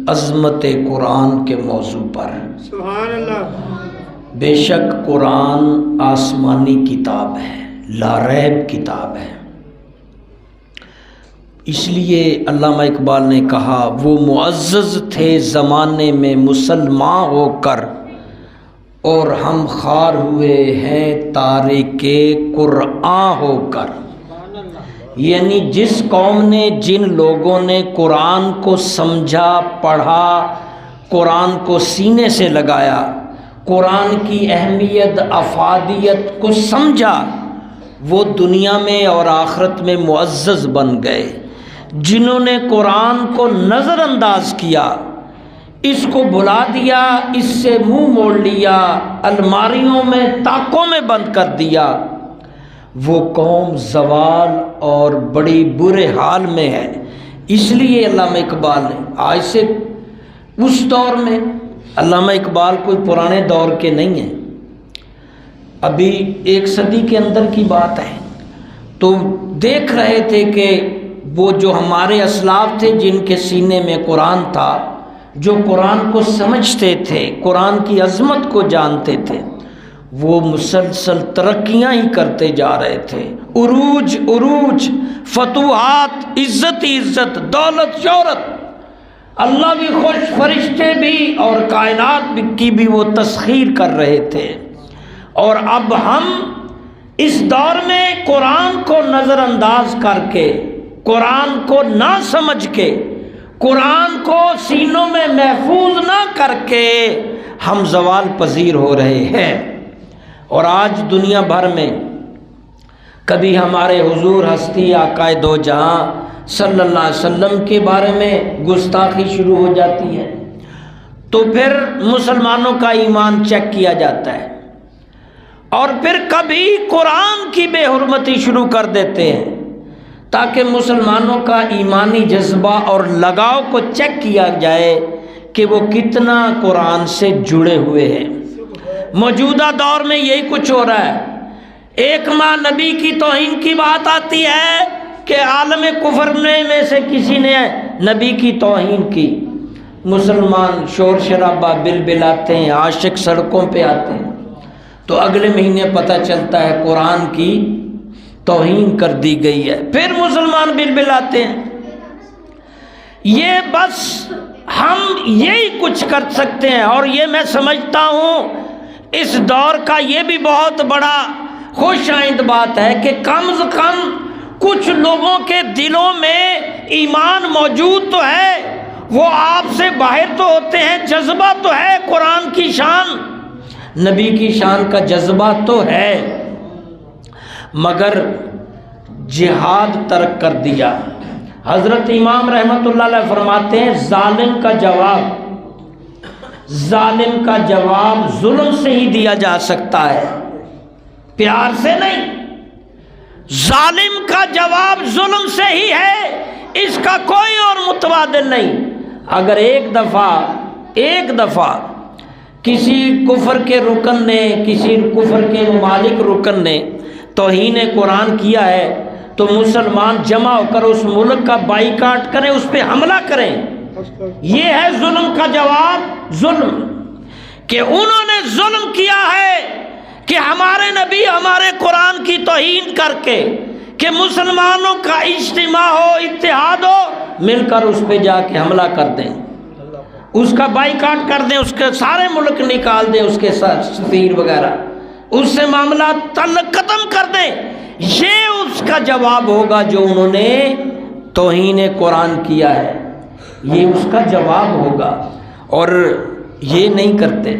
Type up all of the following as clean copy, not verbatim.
عظمت قرآن کے موضوع پر۔ سبحان اللہ۔ بے شک قرآن آسمانی کتاب ہے، لا ریب کتاب ہے۔ اس لیے علامہ اقبال نے کہا وہ معزز تھے زمانے میں مسلمان ہو کر، اور ہم خوار ہوئے ہیں تارک قرآن ہو کر۔ یعنی جس قوم نے، جن لوگوں نے قرآن کو سمجھا، پڑھا، قرآن کو سینے سے لگایا، قرآن کی اہمیت، افادیت کو سمجھا، وہ دنیا میں اور آخرت میں معزز بن گئے۔ جنہوں نے قرآن کو نظر انداز کیا، اس کو بھلا دیا، اس سے منہ موڑ لیا، الماریوں میں، طاقوں میں بند کر دیا، وہ قوم زوال اور بڑی برے حال میں ہے۔ اس لیے علامہ اقبال نے آج سے اس دور میں، علامہ اقبال کوئی پرانے دور کے نہیں ہیں، ابھی 1 صدی کے اندر کی بات ہے، تو دیکھ رہے تھے کہ وہ جو ہمارے اسلاف تھے جن کے سینے میں قرآن تھا، جو قرآن کو سمجھتے تھے، قرآن کی عظمت کو جانتے تھے، وہ مسلسل ترقیاں ہی کرتے جا رہے تھے، عروج عروج، فتوحات، عزت ہی عزت، دولت شہرت، اللہ بھی خوش، فرشتے بھی، اور کائنات کی بھی وہ تسخیر کر رہے تھے۔ اور اب ہم اس دور میں قرآن کو نظر انداز کر کے، قرآن کو نہ سمجھ کے، قرآن کو سینوں میں محفوظ نہ کر کے ہم زوال پذیر ہو رہے ہیں۔ اور آج دنیا بھر میں کبھی ہمارے حضور ہستی آقا دو جہاں صلی اللہ علیہ وسلم کے بارے میں گستاخی شروع ہو جاتی ہے، تو پھر مسلمانوں کا ایمان چیک کیا جاتا ہے، اور پھر کبھی قرآن کی بے حرمتی شروع کر دیتے ہیں تاکہ مسلمانوں کا ایمانی جذبہ اور لگاؤ کو چیک کیا جائے کہ وہ کتنا قرآن سے جڑے ہوئے ہیں۔ موجودہ دور میں یہی کچھ ہو رہا ہے۔ ایک ماہ نبی کی توہین کی بات آتی ہے کہ عالم کفر میں سے کسی نے نبی کی توہین کی، مسلمان شور شرابہ بلبلاتے ہیں، عاشق سڑکوں پہ آتے ہیں، تو اگلے مہینے پتہ چلتا ہے قرآن کی توہین کر دی گئی ہے، پھر مسلمان بلبلاتے ہیں۔ یہ بس ہم یہی کچھ کر سکتے ہیں، اور یہ میں سمجھتا ہوں اس دور کا یہ بھی بہت بڑا خوش آئند بات ہے کہ کم از کم کچھ لوگوں کے دلوں میں ایمان موجود تو ہے، وہ آپ سے باہر تو ہوتے ہیں، جذبہ تو ہے، قرآن کی شان، نبی کی شان کا جذبہ تو ہے، مگر جہاد ترک کر دیا۔ حضرت امام رحمۃ اللہ علیہ فرماتے ہیں ظالم کا جواب ظلم سے ہی دیا جا سکتا ہے، پیار سے نہیں۔ ظالم کا جواب ظلم سے ہی ہے، اس کا کوئی اور متبادل نہیں۔ اگر ایک دفعہ کسی کفر کے رکن نے، کسی کفر کے ممالک رکن نے توہین قرآن کیا ہے، تو مسلمان جمع ہو کر اس ملک کا بائیکاٹ کریں، اس پہ حملہ کریں۔ یہ ہے ظلم کا جواب، ظلم کہ انہوں نے ظلم کیا ہے کہ ہمارے نبی، ہمارے قرآن کی توہین کر کے، کہ مسلمانوں کا اجتماع ہو، اتحاد ہو، مل کر اس پہ جا کے حملہ کر دیں، اس کا بائیکاٹ کر دیں، اس کے سارے ملک نکال دیں، اس کے سفیر وغیرہ، اس سے معاملات ختم کر دیں۔ یہ اس کا جواب ہوگا جو انہوں نے توہین قرآن کیا ہے، یہ اس کا جواب ہوگا۔ اور یہ نہیں کرتے،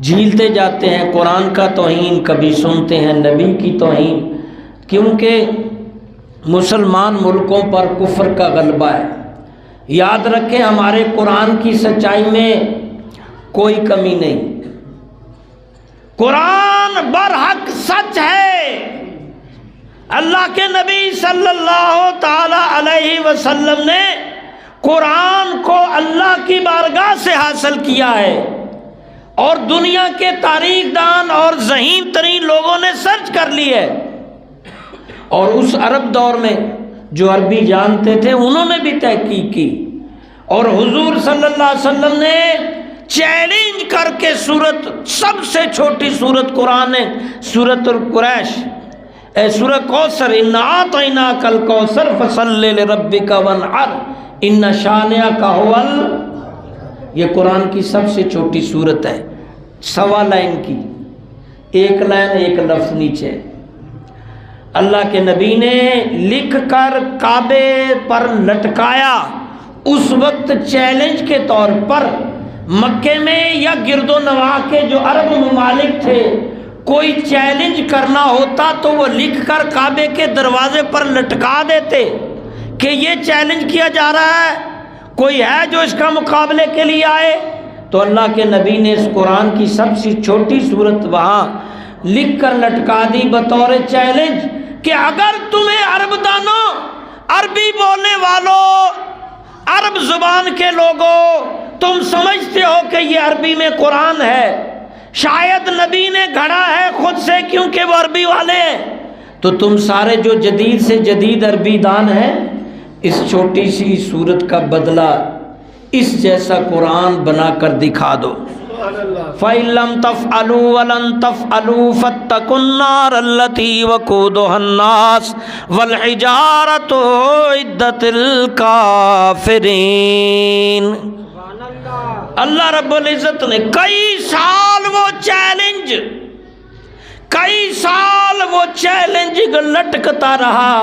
جھیلتے جاتے ہیں قرآن کا توہین، کبھی سنتے ہیں نبی کی توہین، کیونکہ مسلمان ملکوں پر کفر کا غلبہ ہے۔ یاد رکھیں ہمارے قرآن کی سچائی میں کوئی کمی نہیں، قرآن برحق سچ ہے۔ اللہ کے نبی صلی اللہ تعالی علیہ وسلم نے قرآن کو اللہ کی بارگاہ سے حاصل کیا ہے، اور دنیا کے تاریخ دان اور ذہین ترین لوگوں نے سرچ کر لی ہے، اور اس عرب دور میں جو عربی جانتے تھے انہوں نے بھی تحقیق کی، اور حضور صلی اللہ علیہ وسلم نے چیلنج کر کے سورت، سب سے چھوٹی سورت قرآن ہے سورت القریش، سورہ کوثر، انا اعطیناک الکوثر فصلی لربک وانحر ان شانئک ھو یہ قرآن کی سب سے چھوٹی سورت ہے، 1.25 لائن کی، 1 لائن 1 لفظ نیچے۔ اللہ کے نبی نے لکھ کر کعبے پر لٹکایا، اس وقت چیلنج کے طور پر مکے میں یا گرد و نواح کے جو عرب ممالک تھے، کوئی چیلنج کرنا ہوتا تو وہ لکھ کر کعبے کے دروازے پر لٹکا دیتے کہ یہ چیلنج کیا جا رہا ہے، کوئی ہے جو اس کا مقابلے کے لیے آئے؟ تو اللہ کے نبی نے اس قرآن کی سب سے چھوٹی سورت وہاں لکھ کر لٹکا دی بطور چیلنج کہ اگر تمہیں عرب دانوں، عربی بولنے والوں، عرب زبان کے لوگوں، تم سمجھتے ہو کہ یہ عربی میں قرآن ہے، شاید نبی نے گھڑا ہے خود سے کیونکہ وہ عربی والے ہیں، تو تم سارے جو جدید سے جدید عربی دان ہیں، اس چھوٹی سی سورت کا بدلہ اس جیسا قرآن بنا کر دکھا دو۔ فَإِن لَّمْ تَفْعَلُوا وَلَن تَفْعَلُوا فَاتَّقُوا النَّارَ الَّتِي وَقُودُهَا النَّاسُ وَالْحِجَارَةُ أُعِدَّتْ لِلْكَافِرِينَ۔ اللہ رب العزت نے کئی سال وہ چیلنج لٹکتا رہا،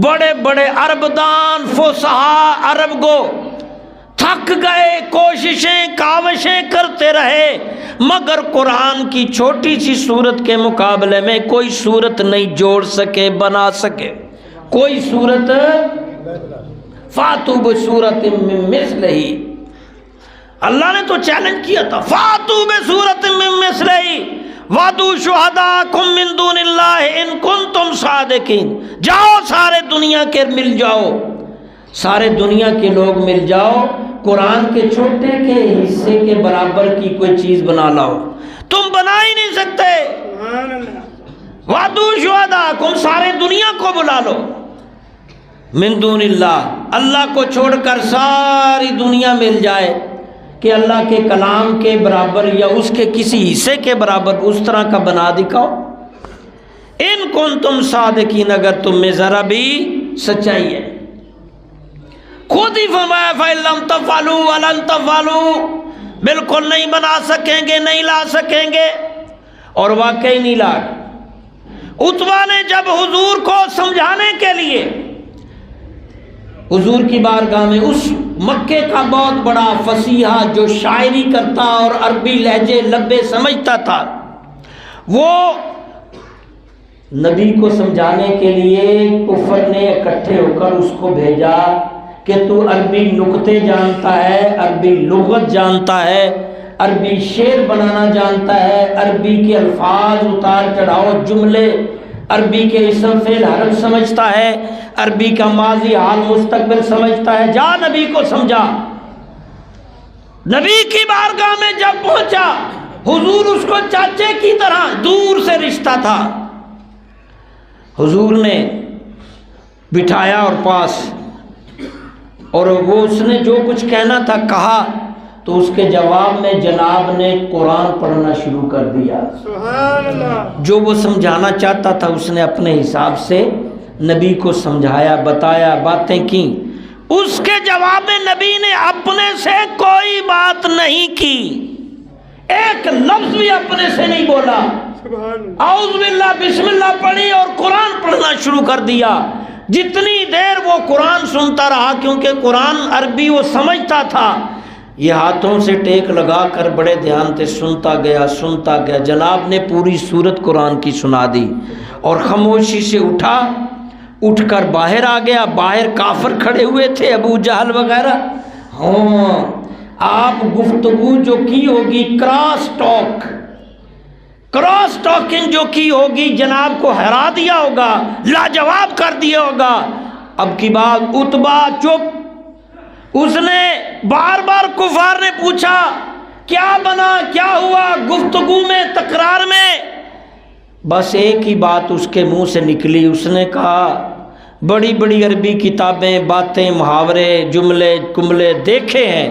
بڑے بڑے عرب دان فصحاء عرب کو تھک گئے، کوششیں کاوشیں کرتے رہے، مگر قرآن کی چھوٹی سی صورت کے مقابلے میں کوئی صورت نہیں جوڑ سکے، بنا سکے کوئی صورت۔ فاتوا بصورت من مثلہ، اللہ نے تو چیلنج کیا تھا، فاتوا بصورت من مثلہ وادعوا شہداءکم من دون اللہ ان کنتم صادقین۔ جاؤ سارے دنیا کے مل جاؤ، سارے دنیا کے لوگ مل جاؤ، قرآن کے چھوٹے کے حصے کے برابر کی کوئی چیز بنا لاؤ، تم بنا ہی نہیں سکتے۔ وادعوا شہداءکم، سارے دنیا کو بلا لو، من دون اللہ، اللہ کو چھوڑ کر ساری دنیا مل جائے کہ اللہ کے کلام کے برابر یا اس کے کسی حصے کے برابر اس طرح کا بنا دکھاؤ۔ ان کنتم صادقین، اگر تم میں ذرا بھی سچائی ہے۔ خود ہی فرمایا فَإِن لَّمْ تَفْعَلُوا وَلَن تَفْعَلُوا، بالکل نہیں بنا سکیں گے، نہیں لا سکیں گے، اور واقعی نہیں لا۔ عتبہ نے جب حضور کو سمجھانے کے لیے حضور کی بارگاہ میں اس مکے کا بہت بڑا فصیحہ جو شاعری کرتا اور عربی لہجے لبے سمجھتا تھا، وہ نبی کو سمجھانے کے لیے کفر نے اکٹھے ہو کر اس کو بھیجا کہ تو عربی نکتے جانتا ہے، عربی لغت جانتا ہے، عربی شعر بنانا جانتا ہے، عربی کے الفاظ اتار چڑھاؤ جملے، عربی کے اسم فعل حرف سمجھتا ہے، عربی کا ماضی حال مستقبل سمجھتا ہے، جا نبی کو سمجھا۔ نبی کی بارگاہ میں جب پہنچا، حضور اس کو چاچے کی طرح، دور سے رشتہ تھا، حضور نے بٹھایا اور پاس، اور وہ اس نے جو کچھ کہنا تھا کہا، تو اس کے جواب میں جناب نے قرآن پڑھنا شروع کر دیا۔ جو وہ سمجھانا چاہتا تھا اس نے اپنے حساب سے نبی کو سمجھایا، بتایا، باتیں کی۔ اس کے جواب میں نبی نے اپنے سے کوئی بات نہیں کی، ایک لفظ بھی اپنے سے نہیں بولا، اعوذ باللہ بسم اللہ پڑھی اور قرآن پڑھنا شروع کر دیا۔ جتنی دیر وہ قرآن سنتا رہا، کیونکہ قرآن عربی وہ سمجھتا تھا، یہ ہاتھوں سے ٹیک لگا کر بڑے دھیان سے سنتا گیا۔ جناب نے پوری سورت قرآن کی سنا دی اور خاموشی سے اٹھ کر باہر آ گیا۔ باہر کافر کھڑے ہوئے تھے، ابو جہل وغیرہ۔ ہاں، آپ گفتگو جو کی ہوگی، کراس ٹاکنگ جو کی ہوگی، جناب کو ہرا دیا ہوگا، لاجواب کر دیا ہوگا۔ اب کی بات عتبہ چپ، اس نے بار بار کفار نے پوچھا کیا بنا، کیا ہوا، گفتگو میں، تکرار میں، بس ایک ہی بات اس کے منہ سے نکلی، اس نے کہا بڑی بڑی عربی کتابیں، باتیں، محاورے، جملے کملے دیکھے ہیں،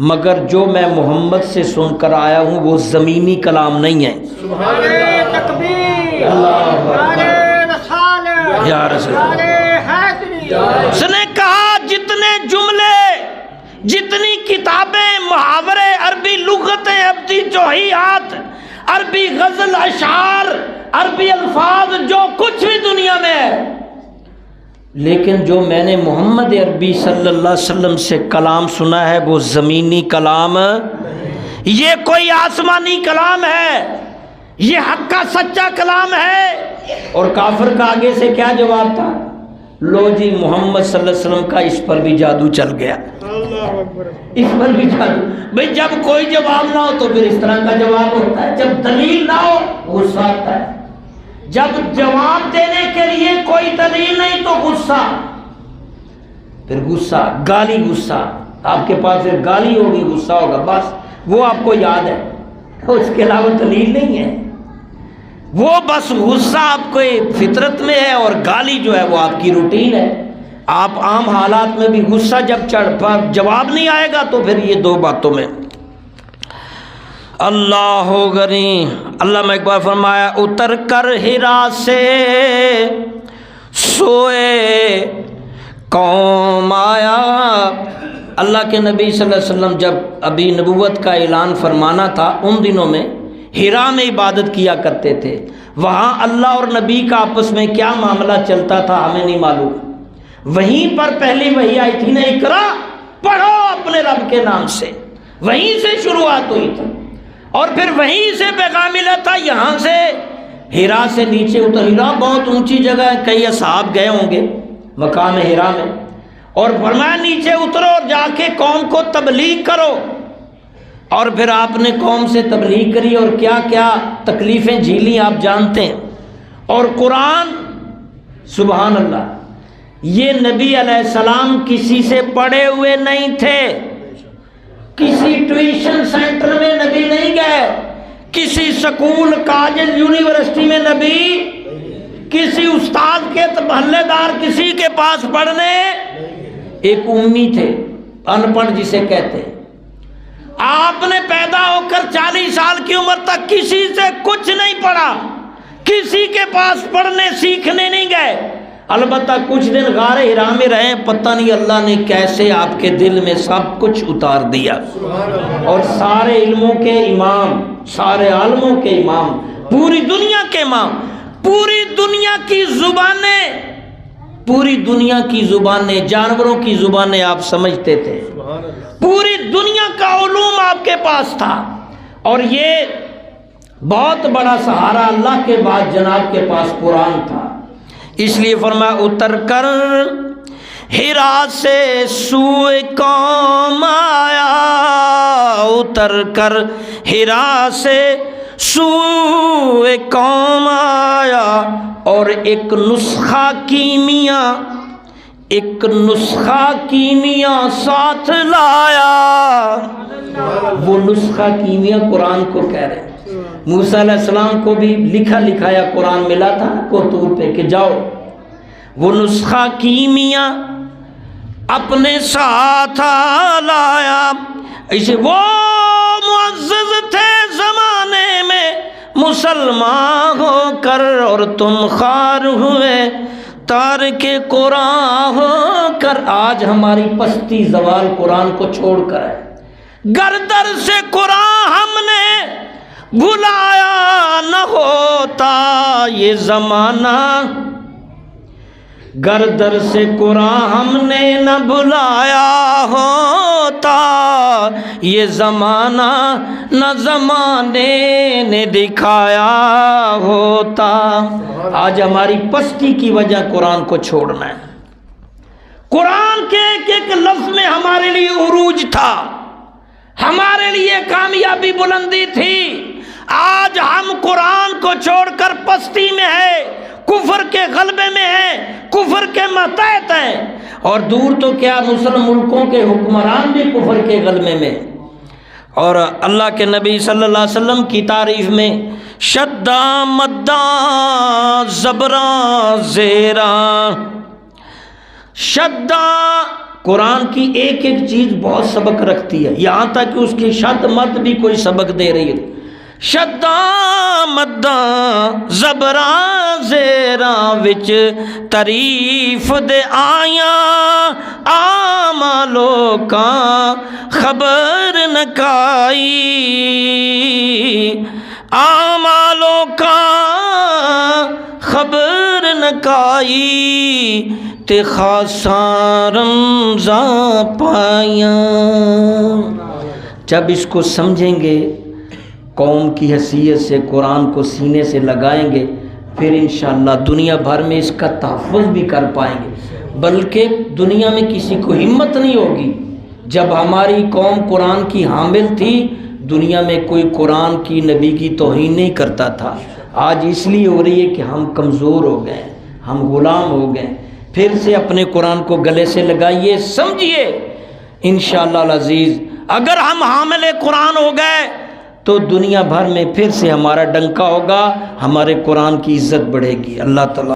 مگر جو میں محمد سے سن کر آیا ہوں وہ زمینی کلام نہیں ہے۔ سبحان تکبیر، یا رسول اس نے کہا جتنے جملے، جتنی کتابیں، محاورے، عربی لغتیں، عربی جوہیات، عربی غزل، اشعار، عربی الفاظ، جو کچھ بھی دنیا میں ہے، لیکن جو میں نے محمد عربی صلی اللہ علیہ وسلم سے کلام سنا ہے وہ زمینی کلام، یہ کوئی آسمانی کلام ہے، یہ حق کا سچا کلام ہے۔ اور کافر کا آگے سے کیا جواب تھا؟ لو جی محمد صلی اللہ علیہ وسلم کا اس پر بھی جادو چل گیا، اس پر بھی جادو۔ بھئی جب کوئی جواب نہ ہو تو پھر اس طرح کا جواب ہوتا ہے، جب دلیل نہ ہو غصہ آتا ہے، جب جواب دینے کے لیے کوئی دلیل نہیں تو غصہ، پھر غصہ، گالی، غصہ آپ کے پاس پھر گالی ہوگی، غصہ ہوگا، بس وہ آپ کو یاد ہے، اس کے علاوہ دلیل نہیں ہے، وہ بس غصہ آپ کو فطرت میں ہے اور گالی جو ہے وہ آپ کی روٹین ہے۔ آپ عام حالات میں بھی غصہ جب جواب نہیں آئے گا تو پھر یہ دو باتوں میں اللہ غنی۔ علامہ اقبال فرمایا اتر کر ہرا سے سوئے قوم آیا۔ اللہ کے نبی صلی اللہ علیہ وسلم جب ابھی نبوت کا اعلان فرمانا تھا، ان دنوں میں ہرا میں عبادت کیا کرتے تھے، وہاں اللہ اور نبی کا آپس میں کیا معاملہ چلتا تھا ہمیں نہیں معلوم، وہیں پر پہلی وحی آئی تھی نا، اقرا پڑھو اپنے رب کے نام سے، وہیں سے شروعات ہوئی تھی، اور پھر وہیں سے پیغام ملا تھا، یہاں سے ہرا سے نیچے اتر۔ ہرا بہت اونچی جگہ ہے، کئی اصحاب گئے ہوں گے مقام ہرا میں، اور فرمایا نیچے اترو اور جا کے قوم کو تبلیغ کرو، اور پھر آپ نے قوم سے تبلیغ کری اور کیا کیا تکلیفیں جھیلی آپ جانتے ہیں۔ اور قرآن سبحان اللہ، یہ نبی علیہ السلام کسی سے پڑھے ہوئے نہیں تھے، کسی ٹیوشن سینٹر میں نبی نہیں گئے، کسی سکول، کالج، یونیورسٹی میں نبی، کسی استاد کے محلے دار کسی کے پاس پڑھنے، ایک امی تھے، ان پڑھ جسے کہتے ہیں۔ آپ نے پیدا ہو کر 40 سال کی عمر تک کسی سے کچھ نہیں پڑھا، کسی کے پاس پڑھنے سیکھنے نہیں گئے، البتہ کچھ دن غار ہرا میں رہے، پتہ نہیں اللہ نے کیسے آپ کے دل میں سب کچھ اتار دیا، اور سارے علموں کے امام، سارے عالموں کے امام، پوری دنیا کے امام، پوری دنیا کی زبانیں، پوری دنیا کی زبانیں، جانوروں کی زبانیں آپ سمجھتے تھے، پوری دنیا کا علوم آپ کے پاس تھا، اور یہ بہت بڑا سہارا اللہ کے بعد جناب کے پاس قرآن تھا۔ اس لیے فرمایا اتر کر ہرا سے سوئے قوم آیا، اتر کر ہرا سے سوئے قوم آیا، اور ایک نسخہ کیمیا، ایک نسخہ کیمیا ساتھ لایا۔ وہ نسخہ کیمیا قرآن کو کہہ رہے ہیں، موسیٰ علیہ السلام کو بھی لکھا لکھایا قرآن ملا تھا کوہ پہ کہ جاؤ، وہ نسخہ کیمیا اپنے ساتھ لایا۔ اسے وہ معزز تھے زمانے میں مسلمان ہو کر، اور تم خوار ہوئے تارک قرآن ہو کر۔ آج ہماری پستی زوال قرآن کو چھوڑ کر ہے، گردر سے قرآن ہم نے بھلایا نہ ہوتا یہ زمانہ، گردر سے قرآن ہم نے نہ بھلایا ہوتا یہ زمانہ، نہ زمانے نے دکھایا ہوتا۔ آج ہماری پستی کی وجہ قرآن کو چھوڑنا ہے۔ قرآن کے ایک ایک لفظ میں ہمارے لیے عروج تھا، ہمارے لیے کامیابی بلندی تھی۔ آج ہم قرآن کو چھوڑ کر پستی میں ہیں، کفر کے غلبے میں ہیں، کفر کے ماتحت ہیں، اور دور تو کیا مسلم ملکوں کے حکمران بھی کفر کے غلبے میں۔ اور اللہ کے نبی صلی اللہ علیہ وسلم کی تعریف میں شدہ مدہ زبراں زیراں شدہ قرآن کی ایک ایک چیز بہت سبق رکھتی ہے، یہاں تک کہ اس کی شد مد بھی کوئی سبق دے رہی ہے۔ شدہ مدہ زبرا زیرا وچ تعریف دے آیاں آما لوکاں خبر نکائی، آما لوکاں خبر نکائی تے خاصاں رمزاں پائیاں۔ جب اس کو سمجھیں گے، قوم کی حیثیت سے قرآن کو سینے سے لگائیں گے، پھر انشاءاللہ دنیا بھر میں اس کا تحفظ بھی کر پائیں گے، بلکہ دنیا میں کسی کو ہمت نہیں ہوگی۔ جب ہماری قوم قرآن کی حامل تھی، دنیا میں کوئی قرآن کی نبی کی توہین نہیں کرتا تھا۔ آج اس لیے ہو رہی ہے کہ ہم کمزور ہو گئے، ہم غلام ہو گئے۔ پھر سے اپنے قرآن کو گلے سے لگائیے، سمجھیے انشاءاللہ العزیز اگر ہم حامل قرآن ہو گئے تو دنیا بھر میں پھر سے ہمارا ڈنکا ہوگا، ہمارے قرآن کی عزت بڑھے گی۔ اللہ تعالیٰ